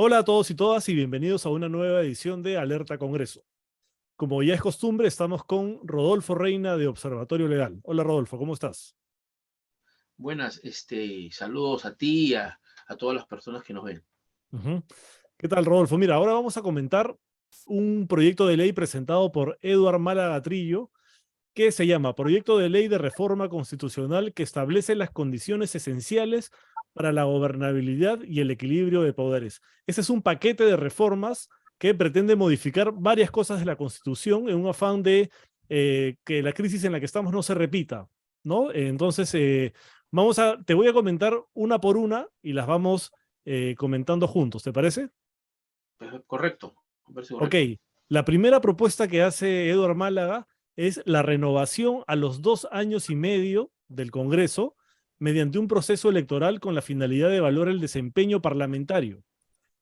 Hola a todos y todas y bienvenidos a una nueva edición de Alerta Congreso. Como ya es costumbre, estamos con Rodolfo Reina de Observatorio Legal. Hola Rodolfo, ¿cómo estás? Buenas, saludos a ti y a todas las personas que nos ven. Ujú. ¿Qué tal, Rodolfo? Mira, ahora vamos a comentar un proyecto de ley presentado por Eduard Málaga Trillo, que se llama Proyecto de Ley de Reforma Constitucional que establece las condiciones esenciales para la gobernabilidad y el equilibrio de poderes. Ese es un paquete de reformas que pretende modificar varias cosas de la Constitución en un afán de que la crisis en la que estamos no se repita, ¿no? Te voy a comentar una por una y las vamos comentando juntos, ¿te parece? Correcto, me parece Ok, correcto. la primera propuesta que hace Eduard Málaga es la renovación a los 2 años y medio del Congreso mediante un proceso electoral con la finalidad de evaluar el desempeño parlamentario.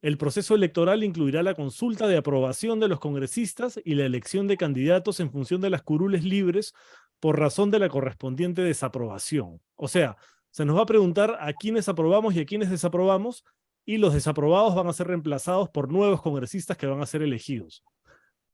El proceso electoral incluirá la consulta de aprobación de los congresistas y la elección de candidatos en función de las curules libres por razón de la correspondiente desaprobación. O sea, se nos va a preguntar a quiénes aprobamos y a quiénes desaprobamos, y los desaprobados van a ser reemplazados por nuevos congresistas que van a ser elegidos.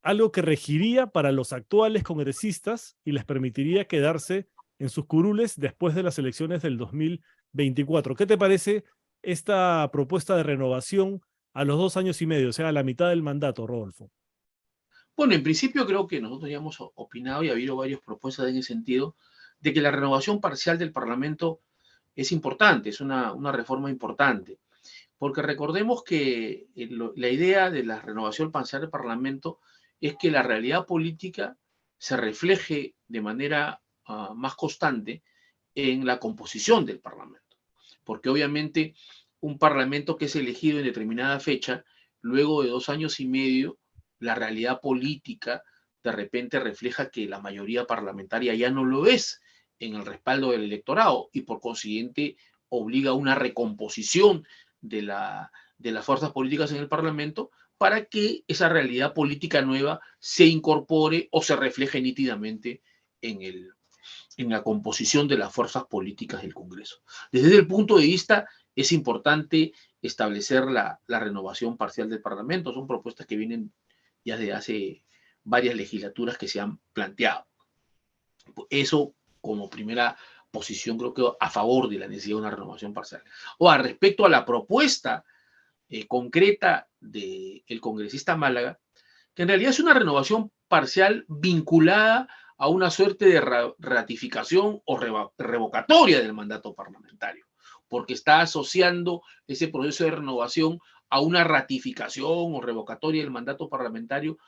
Algo que regiría para los actuales congresistas y les permitiría quedarse en sus curules después de las elecciones del 2024. ¿Qué te parece esta propuesta de renovación a los 2 años y medio, o sea, a la mitad del mandato, Rodolfo? Bueno, en principio creo que nosotros ya hemos opinado y ha habido varias propuestas en el sentido de que la renovación parcial del Parlamento es importante, es una reforma importante, porque recordemos que la idea de la renovación parcial del Parlamento es que la realidad política se refleje de manera más constante en la composición del Parlamento, porque obviamente un Parlamento que es elegido en determinada fecha, luego de 2 años y medio, la realidad política de repente refleja que la mayoría parlamentaria ya no lo es en el respaldo del electorado y por consiguiente obliga a una recomposición de las fuerzas políticas en el Parlamento para que esa realidad política nueva se incorpore o se refleje nítidamente en en la composición de las fuerzas políticas del Congreso. Desde el punto de vista, es importante establecer la renovación parcial del Parlamento. Son propuestas que vienen ya desde hace varias legislaturas que se han planteado. Eso como primera posición creo que a favor de la necesidad de una renovación parcial. O respecto a la propuesta concreta del congresista Málaga, que en realidad es una renovación parcial vinculada a una suerte de ratificación o revocatoria del mandato parlamentario, porque está asociando ese proceso de renovación a una ratificación o revocatoria del mandato parlamentario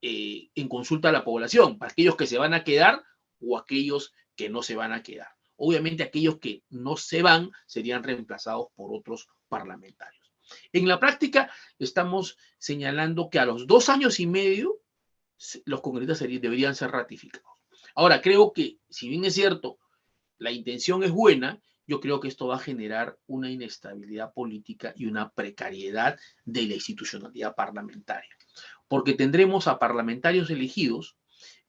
en consulta a la población, para aquellos que se van a quedar o aquellos que no se van a quedar. Obviamente aquellos que no se van serían reemplazados por otros parlamentarios. En la práctica estamos señalando que a los 2 años y medio los congresistas deberían ser ratificados. Ahora, creo que si bien es cierto, la intención es buena, yo creo que esto va a generar una inestabilidad política y una precariedad de la institucionalidad parlamentaria, porque tendremos a parlamentarios elegidos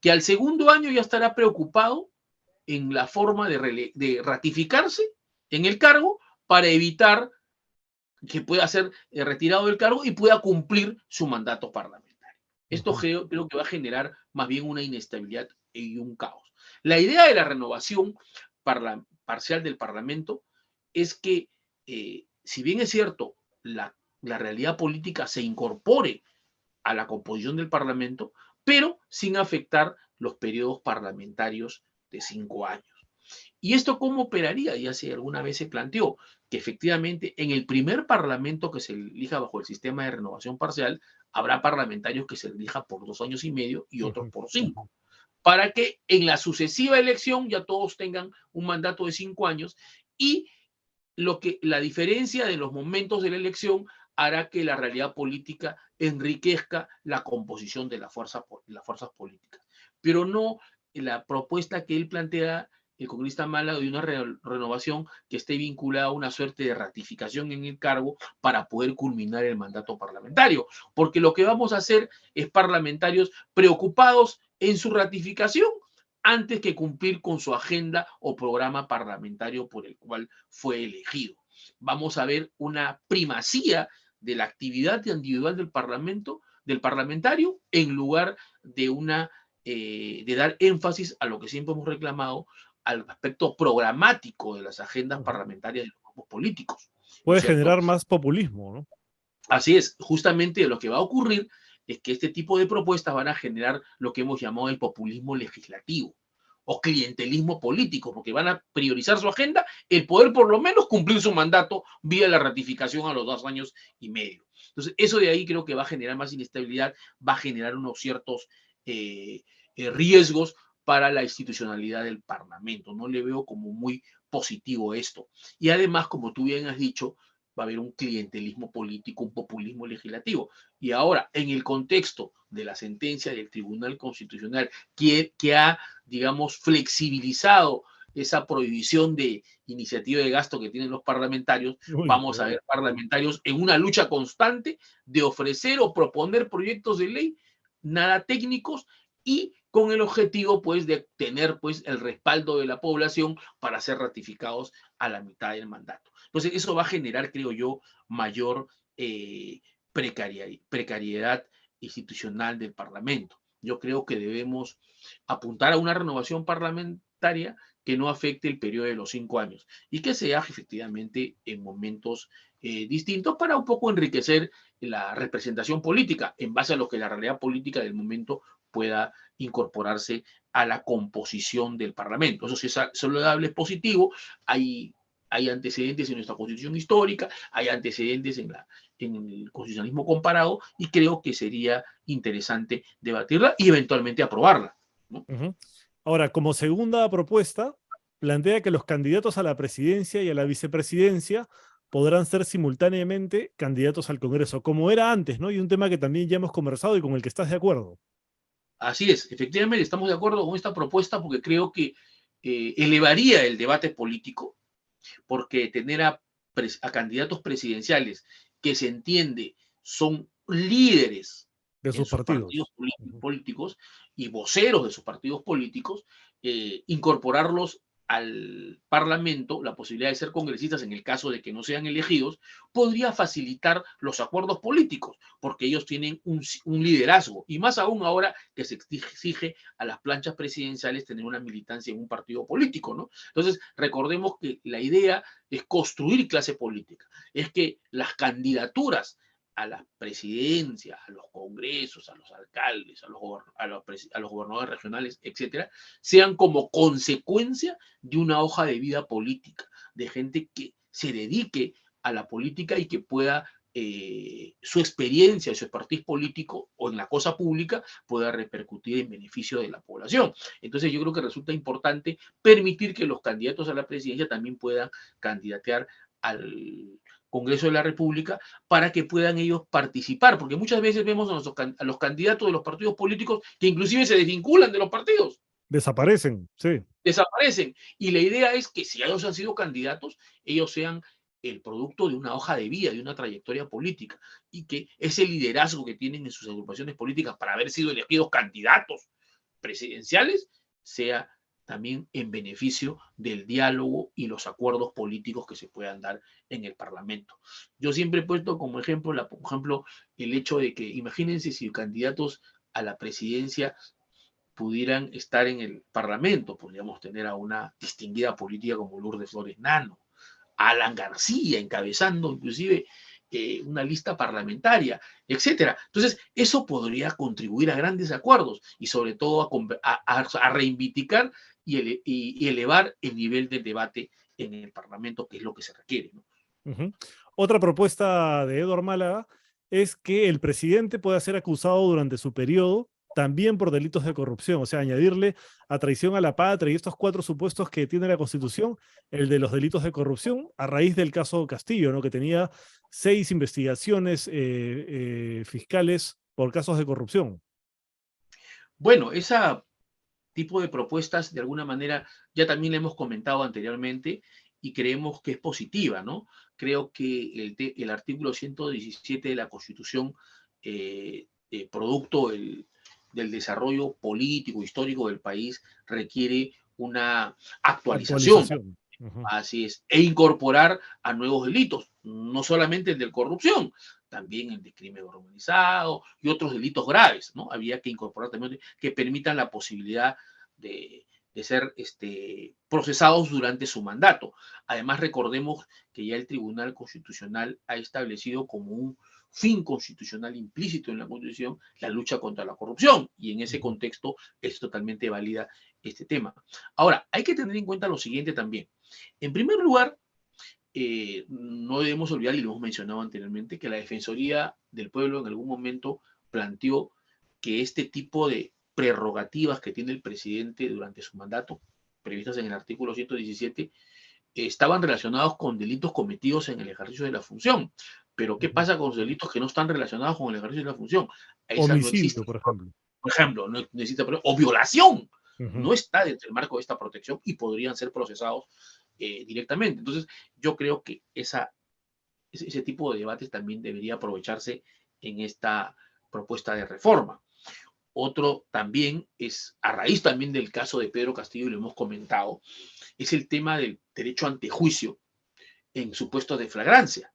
que al segundo año ya estará preocupado en la forma de ratificarse en el cargo para evitar que pueda ser retirado del cargo y pueda cumplir su mandato parlamentario. Esto Ujú. creo que va a generar más bien una inestabilidad y un caos. La idea de la renovación parcial del Parlamento es que, si bien es cierto, la realidad política se incorpore a la composición del Parlamento, pero sin afectar los periodos parlamentarios de 5 años. ¿Y esto cómo operaría? Ya se alguna vez se planteó que efectivamente en el primer parlamento que se elija bajo el sistema de renovación parcial, habrá parlamentarios que se elija por 2 años y medio y otros Ujú. por 5, para que en la sucesiva elección ya todos tengan un mandato de 5 años y la diferencia de los momentos de la elección hará que la realidad política enriquezca la composición de las fuerzas políticas. Pero no la propuesta que él plantea el congresista Málaga de una renovación que esté vinculada a una suerte de ratificación en el cargo para poder culminar el mandato parlamentario. Porque lo que vamos a hacer es parlamentarios preocupados en su ratificación antes que cumplir con su agenda o programa parlamentario por el cual fue elegido. Vamos a ver una primacía de la actividad individual del parlamentario, en lugar de dar énfasis a lo que siempre hemos reclamado, al aspecto programático de las agendas parlamentarias de los grupos políticos, ¿no es Puede cierto? generar más populismo, ¿no? Así es, justamente lo que va a ocurrir es que este tipo de propuestas van a generar lo que hemos llamado el populismo legislativo o clientelismo político, porque van a priorizar su agenda, el poder por lo menos cumplir su mandato vía la ratificación a los 2 años y medio. Entonces, eso de ahí creo que va a generar más inestabilidad, va a generar unos ciertos riesgos para la institucionalidad del Parlamento. No le veo como muy positivo esto. Y además, como tú bien has dicho, va a haber un clientelismo político, un populismo legislativo. Y ahora, en el contexto de la sentencia del Tribunal Constitucional, que ha, digamos, flexibilizado esa prohibición de iniciativa de gasto que tienen los parlamentarios, Uy, vamos a ver parlamentarios en una lucha constante de ofrecer o proponer proyectos de ley nada técnicos y con el objetivo, pues, de tener, pues, el respaldo de la población para ser ratificados a la mitad del mandato. Entonces, eso va a generar, creo yo, mayor precariedad institucional del Parlamento. Yo creo que debemos apuntar a una renovación parlamentaria que no afecte el periodo de los 5 años y que sea efectivamente en momentos distintos para un poco enriquecer la representación política en base a lo que la realidad política del momento pueda incorporarse a la composición del Parlamento. Eso sí es saludable, es positivo. Hay antecedentes en nuestra constitución histórica, hay antecedentes en el constitucionalismo comparado y creo que sería interesante debatirla y eventualmente aprobarla, ¿no? Ahora, como segunda propuesta, plantea que los candidatos a la presidencia y a la vicepresidencia podrán ser simultáneamente candidatos al Congreso, como era antes, ¿no? Y un tema que también ya hemos conversado y con el que estás de acuerdo. Así es, efectivamente estamos de acuerdo con esta propuesta porque creo que elevaría el debate político, porque tener a candidatos presidenciales que se entiende son líderes De en sus sus partidos partidos. Ujú. políticos y voceros de sus partidos políticos, incorporarlos al Parlamento, la posibilidad de ser congresistas en el caso de que no sean elegidos, podría facilitar los acuerdos políticos, porque ellos tienen un liderazgo, y más aún ahora que se exige a las planchas presidenciales tener una militancia en un partido político, ¿no? Entonces, recordemos que la idea es construir clase política, es que las candidaturas a la presidencia, a los congresos, a los alcaldes, a los gobernadores regionales, etcétera, sean como consecuencia de una hoja de vida política, de gente que se dedique a la política y que pueda su experiencia, su expertise político o en la cosa pública pueda repercutir en beneficio de la población. Entonces yo creo que resulta importante permitir que los candidatos a la presidencia también puedan candidatear al Congreso de la República para que puedan ellos participar, porque muchas veces vemos a los candidatos de los partidos políticos que inclusive se desvinculan de los partidos, ¿no? Desaparecen, sí. Desaparecen. Y la idea es que si ellos han sido candidatos, ellos sean el producto de una hoja de vida, de una trayectoria política, y que ese liderazgo que tienen en sus agrupaciones políticas para haber sido elegidos candidatos presidenciales sea también en beneficio del diálogo y los acuerdos políticos que se puedan dar en el Parlamento. Yo siempre he puesto como ejemplo, por ejemplo, el hecho de que imagínense si candidatos a la presidencia pudieran estar en el Parlamento, podríamos tener a una distinguida política como Lourdes Flores Nano, a Alan García encabezando inclusive una lista parlamentaria, etcétera. Entonces, eso podría contribuir a grandes acuerdos y sobre todo a reivindicar y elevar el nivel del debate en el Parlamento, que es lo que se requiere, ¿no? Ujú. Otra propuesta de Eduard Málaga es que el presidente pueda ser acusado durante su periodo también por delitos de corrupción, o sea, añadirle a traición a la patria y estos 4 supuestos que tiene la Constitución, el de los delitos de corrupción, a raíz del caso Castillo, ¿no? Que tenía 6 investigaciones fiscales por casos de corrupción. Bueno, ese tipo de propuestas, de alguna manera, ya también la hemos comentado anteriormente y creemos que es positiva, ¿no? Creo que el artículo 117 de la Constitución, producto del desarrollo político, histórico del país, requiere una actualización. Actualización. Ujú. Así es, e incorporar a nuevos delitos, no solamente el de corrupción, también el de crimen organizado y otros delitos graves, ¿no? Había que incorporar también que permitan la posibilidad de ser procesados durante su mandato. Además, recordemos que ya el Tribunal Constitucional ha establecido como un fin constitucional implícito en la Constitución la lucha contra la corrupción, y en ese contexto es totalmente válida este tema. Ahora, hay que tener en cuenta lo siguiente también. En primer lugar, no debemos olvidar, y lo hemos mencionado anteriormente, que la Defensoría del Pueblo en algún momento planteó que este tipo de prerrogativas que tiene el presidente durante su mandato, previstas en el artículo 117, estaban relacionados con delitos cometidos en el ejercicio de la función. Pero, ¿qué pasa con los delitos que no están relacionados con el ejercicio de la función? Esa no existe. Homicidio, por ejemplo. Por ejemplo, no necesita, o violación, Ujú. no está dentro del marco de esta protección y podrían ser procesados directamente. Entonces, yo creo que ese tipo de debates también debería aprovecharse en esta propuesta de reforma. Otro también es, a raíz también del caso de Pedro Castillo, y lo hemos comentado, es el tema del derecho ante juicio en supuestos de flagrancia,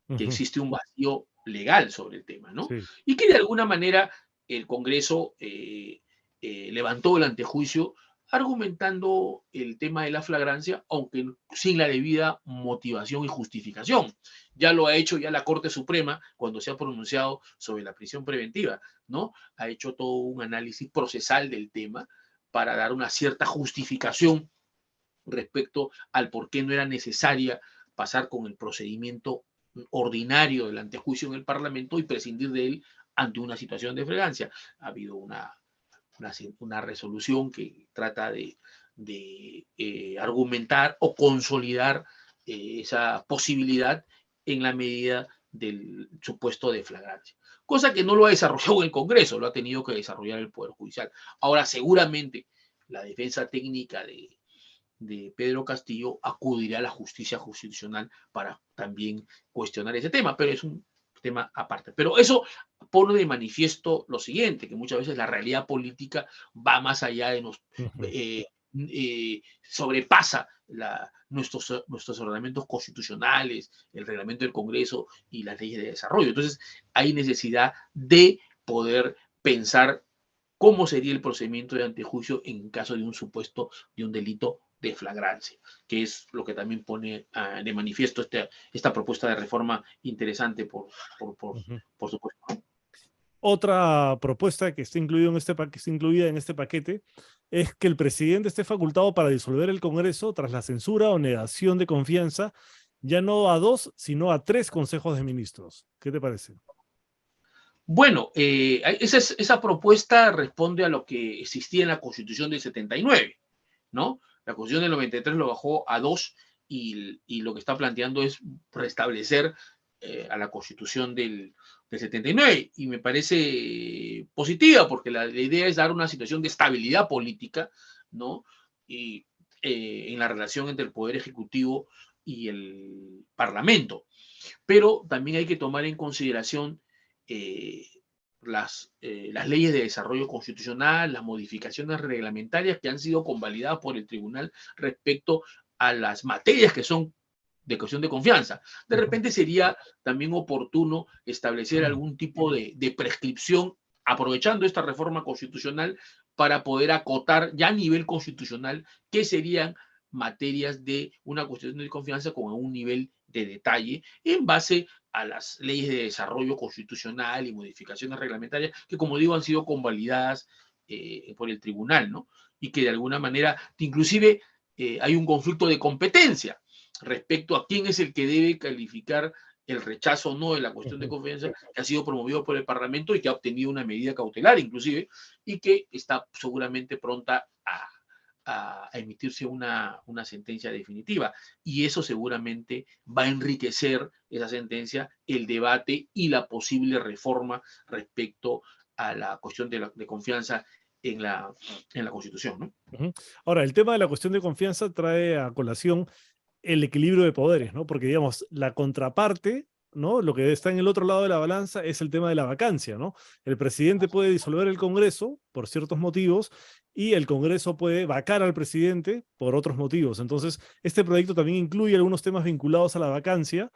que Ujú. existe un vacío legal sobre el tema, ¿no? Sí. Y que de alguna manera el Congreso levantó el antejuicio argumentando el tema de la flagrancia, aunque sin la debida motivación y justificación. Ya lo ha hecho ya la Corte Suprema cuando se ha pronunciado sobre la prisión preventiva, ¿no? Ha hecho todo un análisis procesal del tema para dar una cierta justificación respecto al por qué no era necesaria pasar con el procedimiento ordinario del antejuicio en el Parlamento y prescindir de él ante una situación de flagrancia. Ha habido una resolución que trata de argumentar o consolidar esa posibilidad en la medida del supuesto de flagrancia. Cosa que no lo ha desarrollado el Congreso, lo ha tenido que desarrollar el Poder Judicial. Ahora, seguramente la defensa técnica de Pedro Castillo acudirá a la justicia constitucional para también cuestionar ese tema, pero es un tema aparte. Pero eso pone de manifiesto lo siguiente, que muchas veces la realidad política va más allá de Ujú. sobrepasa nuestros ordenamientos constitucionales, el reglamento del Congreso y las leyes de desarrollo. Entonces, hay necesidad de poder pensar cómo sería el procedimiento de antejuicio en caso de un supuesto de un delito de flagrancia, que es lo que también pone de manifiesto esta propuesta de reforma interesante, por, por, Ujú. por supuesto. Otra propuesta que está, que está incluida en este paquete es que el presidente esté facultado para disolver el Congreso tras la censura o negación de confianza, ya no a dos, sino a tres consejos de ministros. ¿Qué te parece? Bueno, esa propuesta responde a lo que existía en la Constitución del 79, ¿no? La Constitución del 93 lo bajó a dos, y lo que está planteando es restablecer a la Constitución del 79, y me parece positiva porque la idea es dar una situación de estabilidad política, ¿no? Y en la relación entre el Poder Ejecutivo y el Parlamento. Pero también hay que tomar en consideración eh, las leyes de desarrollo constitucional, las modificaciones reglamentarias que han sido convalidadas por el tribunal respecto a las materias que son de cuestión de confianza. De Ujú. repente sería también oportuno establecer algún tipo de prescripción aprovechando esta reforma constitucional para poder acotar ya a nivel constitucional qué serían materias de una cuestión de confianza con un nivel de detalle en base a las leyes de desarrollo constitucional y modificaciones reglamentarias que, como digo, han sido convalidadas por el tribunal, ¿no? Y que de alguna manera, inclusive, hay un conflicto de competencia respecto a quién es el que debe calificar el rechazo o no de la cuestión de Ujú. confianza, que ha sido promovido por el Parlamento y que ha obtenido una medida cautelar inclusive, y que está seguramente pronta a emitirse una sentencia definitiva. Y eso seguramente va a enriquecer esa sentencia, el debate y la posible reforma respecto a la cuestión de confianza en la Constitución, ¿no? Ujú. Ahora, el tema de la cuestión de confianza trae a colación el equilibrio de poderes, ¿no? Porque, digamos, la contraparte, ¿no? Lo que está en el otro lado de la balanza es el tema de la vacancia, ¿no? El presidente puede disolver el Congreso por ciertos motivos y el Congreso puede vacar al presidente por otros motivos. Entonces, este proyecto también incluye algunos temas vinculados a la vacancia.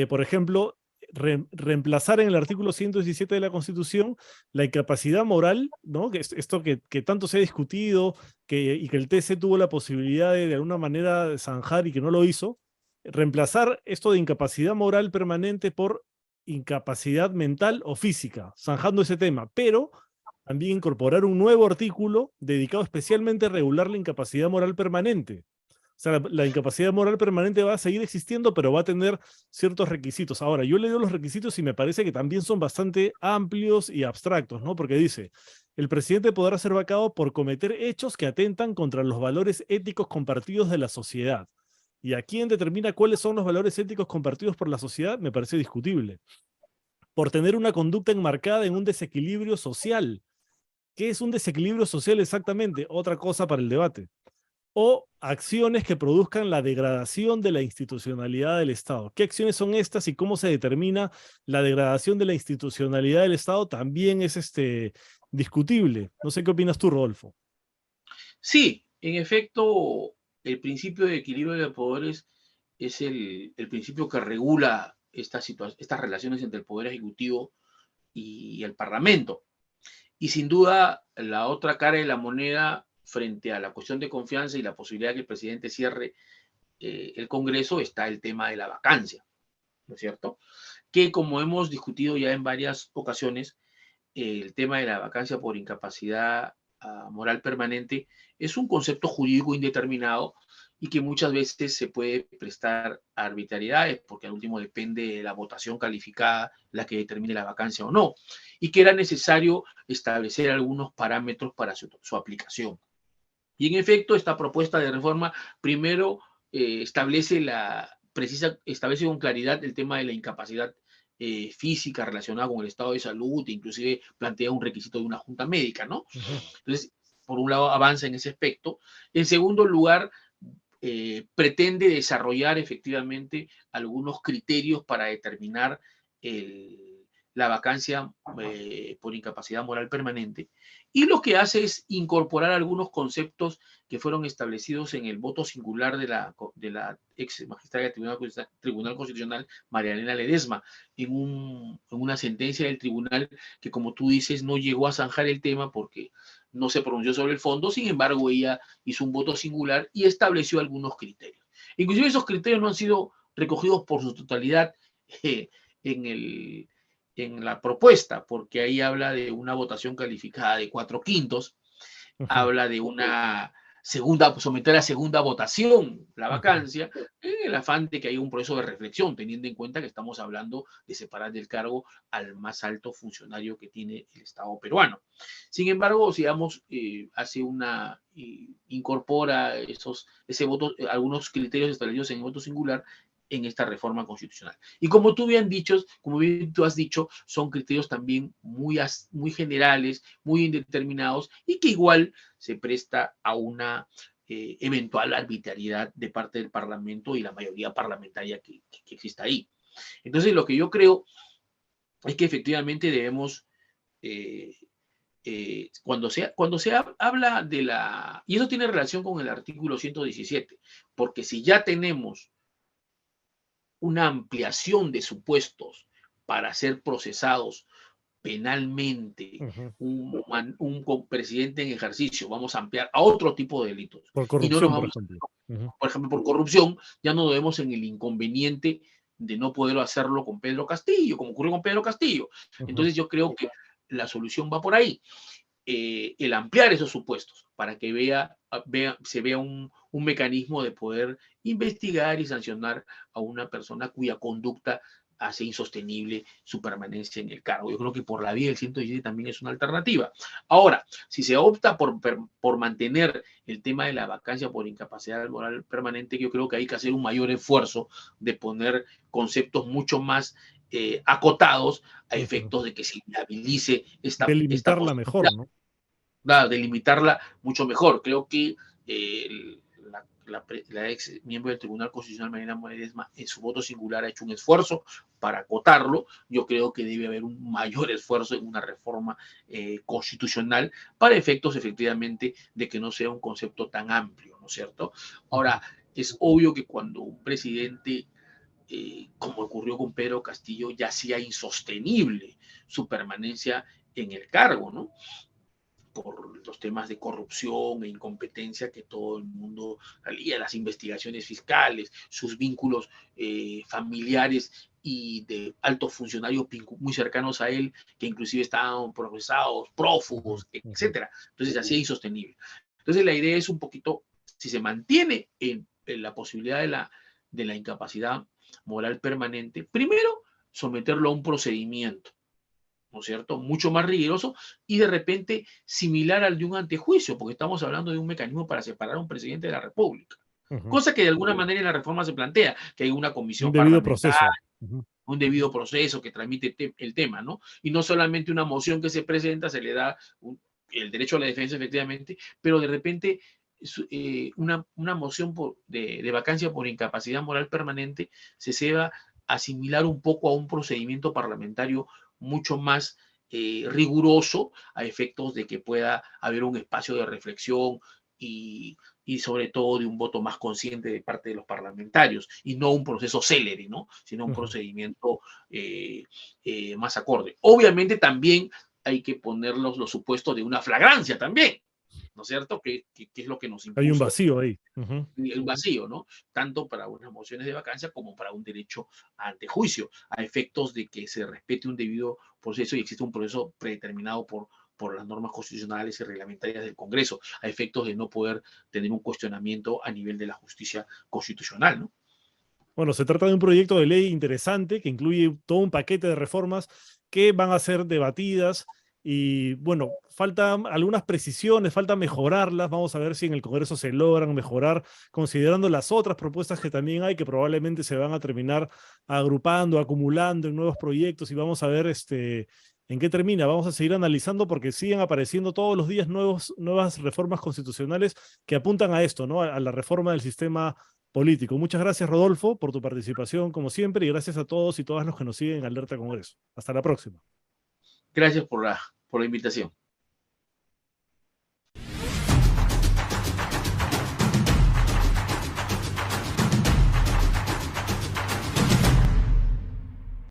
Por ejemplo, reemplazar en el artículo 117 de la Constitución la incapacidad moral, ¿no? Que esto que tanto se ha discutido y que el TC tuvo la posibilidad de alguna manera zanjar y que no lo hizo, reemplazar esto de incapacidad moral permanente por incapacidad mental o física, zanjando ese tema, pero también incorporar un nuevo artículo dedicado especialmente a regular la incapacidad moral permanente. O sea, la incapacidad moral permanente va a seguir existiendo, pero va a tener ciertos requisitos. Ahora, yo le doy los requisitos y me parece que también son bastante amplios y abstractos, ¿no? Porque dice, el presidente podrá ser vacado por cometer hechos que atentan contra los valores éticos compartidos de la sociedad. Y a quién determina cuáles son los valores éticos compartidos por la sociedad, me parece discutible. Por tener una conducta enmarcada en un desequilibrio social. ¿Qué es un desequilibrio social exactamente? Otra cosa para el debate. O acciones que produzcan la degradación de la institucionalidad del Estado. ¿Qué acciones son estas y cómo se determina la degradación de la institucionalidad del Estado? También es discutible. No sé qué opinas tú, Rodolfo. Sí, en efecto, el principio de equilibrio de poderes es el principio que regula estas relaciones entre el Poder Ejecutivo y el Parlamento. Y sin duda, la otra cara de la moneda frente a la cuestión de confianza y la posibilidad de que el presidente cierre el Congreso está el tema de la vacancia, ¿no es cierto? Que como hemos discutido ya en varias ocasiones, el tema de la vacancia por incapacidad moral permanente es un concepto jurídico indeterminado y que muchas veces se puede prestar a arbitrariedades, porque al último depende de la votación calificada la que determine la vacancia o no, y que era necesario establecer algunos parámetros para su aplicación. Y en efecto, esta propuesta de reforma primero establece con claridad el tema de la incapacidad física relacionada con el estado de salud, e inclusive plantea un requisito de una junta médica, ¿no? Entonces, por un lado, avanza en ese aspecto. En segundo lugar, pretende desarrollar efectivamente algunos criterios para determinar la vacancia por incapacidad moral permanente. Y lo que hace es incorporar algunos conceptos que fueron establecidos en el voto singular de la ex magistrada del Tribunal Constitucional, María Elena Ledesma, en una sentencia del tribunal que, como tú dices, no llegó a zanjar el tema porque no se pronunció sobre el fondo. Sin embargo, ella hizo un voto singular y estableció algunos criterios. Inclusive esos criterios no han sido recogidos por su totalidad en la propuesta, porque ahí habla de una votación calificada de 4/5, habla de una someter a segunda votación la vacancia, en el afán de que haya un proceso de reflexión, teniendo en cuenta que estamos hablando de separar del cargo al más alto funcionario que tiene el Estado peruano. Sin embargo, digamos, incorpora algunos criterios establecidos en el voto singular en esta reforma constitucional. Y como tú bien tú has dicho, son criterios también muy generales, muy indeterminados y que igual se presta a una eventual arbitrariedad de parte del Parlamento y la mayoría parlamentaria que exista ahí. Entonces, lo que yo creo es que efectivamente debemos, cuando se habla de y eso tiene relación con el artículo 117, porque si ya tenemos una ampliación de supuestos para ser procesados penalmente un presidente en ejercicio, vamos a ampliar a otro tipo de delitos. Por Y no nos corrupción, por vamos, ejemplo. por ejemplo, por corrupción, ya no vemos en el inconveniente de no poder hacerlo con Pedro Castillo, como ocurrió con Pedro Castillo. Entonces yo creo que la solución va por ahí. El ampliar esos supuestos para que se vea un mecanismo de poder investigar y sancionar a una persona cuya conducta hace insostenible su permanencia en el cargo. Yo creo que por la vía del 117 también es una alternativa. Ahora, si se opta por mantener el tema de la vacancia por incapacidad moral permanente, yo creo que hay que hacer un mayor esfuerzo de poner conceptos mucho más acotados a efectos de que se inhabilice esta Delimitarla mejor, ¿no? delimitarla mucho mejor. Creo que la ex miembro del Tribunal Constitucional, Mariana Ledesma, en su voto singular ha hecho un esfuerzo para acotarlo. Yo creo que debe haber un mayor esfuerzo en una reforma constitucional para efectos, efectivamente, de que no sea un concepto tan amplio, ¿no es cierto? Ahora, es obvio que cuando un presidente como ocurrió con Pedro Castillo, ya hacía insostenible su permanencia en el cargo, ¿no? Por los temas de corrupción e incompetencia que todo el mundo salía, las investigaciones fiscales, sus vínculos familiares y de altos funcionarios muy cercanos a él, que inclusive estaban procesados, prófugos, etcétera. Entonces se hacía insostenible. Entonces la idea es un poquito, si se mantiene en la posibilidad de la incapacidad moral permanente, primero someterlo a un procedimiento, ¿no es cierto?, mucho más riguroso y de repente similar al de un antejuicio, porque estamos hablando de un mecanismo para separar a un presidente de la República. Cosa que de alguna manera en la reforma se plantea, que hay una Un comisión debido parlamentaria, proceso. un debido proceso que tramite el tema, ¿no? Y no solamente una moción que se presenta, se le da el derecho a la defensa, efectivamente, pero de repente una moción de vacancia por incapacidad moral permanente se va a asimilar un poco a un procedimiento parlamentario mucho más riguroso a efectos de que pueda haber un espacio de reflexión y sobre todo de un voto más consciente de parte de los parlamentarios y no un proceso célere, ¿no? Sino un procedimiento más acorde. Obviamente también hay que poner los supuestos de una flagrancia también, ¿no es cierto? Que es lo que nos Hay un impuso vacío ahí. el vacío, ¿no? Tanto para unas mociones de vacancia como para un derecho a antejuicio, a efectos de que se respete un debido proceso y existe un proceso predeterminado por las normas constitucionales y reglamentarias del Congreso, a efectos de no poder tener un cuestionamiento a nivel de la justicia constitucional, ¿no? Bueno, se trata de un proyecto de ley interesante que incluye todo un paquete de reformas que van a ser debatidas y bueno, faltan algunas precisiones, falta mejorarlas. Vamos a ver si en el Congreso se logran mejorar, considerando las otras propuestas que también hay, que probablemente se van a terminar agrupando, acumulando en nuevos proyectos y vamos a ver en qué termina. Vamos a seguir analizando porque siguen apareciendo todos los días nuevas reformas constitucionales que apuntan a esto, ¿no? A la reforma del sistema político. Muchas gracias, Rodolfo, por tu participación, como siempre, y gracias a todos y todas los que nos siguen en Alerta Congreso. Hasta la próxima. Gracias por la invitación.